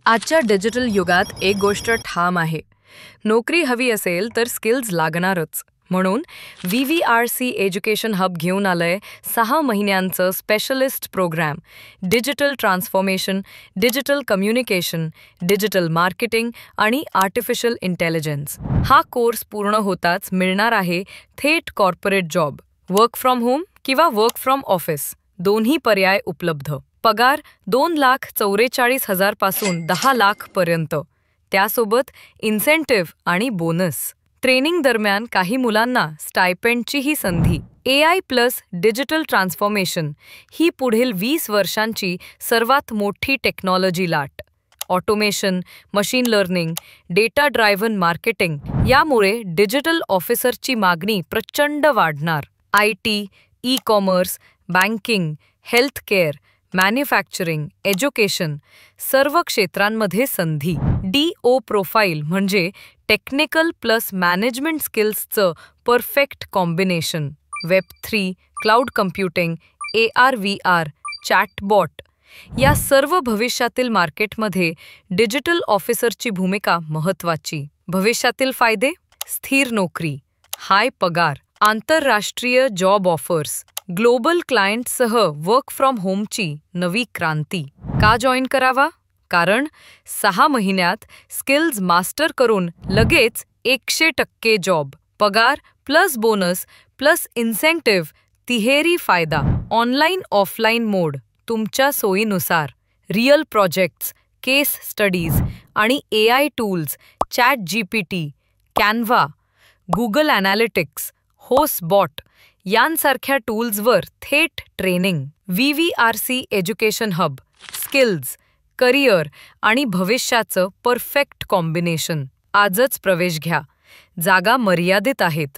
आजच्या डिजिटल युगात एक गोष्ट ठाम आहे. नोकरी हवी असेल तर स्किल्स लागणारच. म्हणून VVRC एज्युकेशन हब घेऊन आलंय 6 महिन्यांचं specialist programme. Digital transformation, digital communication, digital marketing आणि आर्टिफिशियल इंटेलिजन्स. हा कोर्स पूर्ण होताच मिळणार आहे थेट corporate job. Work from home किंवा वर्क फ्रॉम ऑफिस दोन्ही पर्याय उपलब्ध. पगार 2,44,000 पासून 10 लाख पर्यंत. त्यासोबत इन्सेंटिव्ह आणि बोनस. ट्रेनिंग दरम्यान काही मुलांना स्टायपेंडचीही संधी. AI प्लस डिजिटल ट्रान्सफॉर्मेशन ही पुढील 20 वर्षांची सर्वात मोठी टेक्नॉलॉजी लाट. Automation, machine learning, data driven marketing यामुळे डिजिटल ऑफिसरची मागणी प्रचंड वाढणार. IT, ecommerce, banking, healthcare, manufacturing, education सर्व क्षेत्रांमध्ये संधी. DO प्रोफाईल म्हणजे टेक्निकल प्लस मॅनेजमेंट स्किल्सचं perfect combination. Web3, cloud computing, AR/VR, chatbot या सर्व भविष्यातील मार्केटमध्ये डिजिटल ऑफिसरची भूमिका महत्त्वाची. भविष्यातील फायदे: स्थिर नोकरी, हाय पगार, आंतरराष्ट्रीय जॉब ऑफर्स, ग्लोबल क्लायंटसह वर्क फ्रॉम होमची नवी क्रांती. का जॉईन करावा? कारण 6 महिन्यात स्किल्स मास्टर करून लगेच 100% जॉब, पगार प्लस बोनस प्लस इन्सेंटिव्ह, तिहेरी फायदा. ऑनलाईन ऑफलाईन मोड तुमच्या सोयीनुसार. रिअल प्रोजेक्ट्स, केस स्टडीज आणि AI tools, ChatGPT, Canva, Google analytics, होस्टबॉट यांसारख्या टूल्सवर थेट training. VVRC education hub, skills, career आणि भविष्याचं परफेक्ट कॉम्बिनेशन. आजच प्रवेश घ्या. जागा मर्यादित आहेत.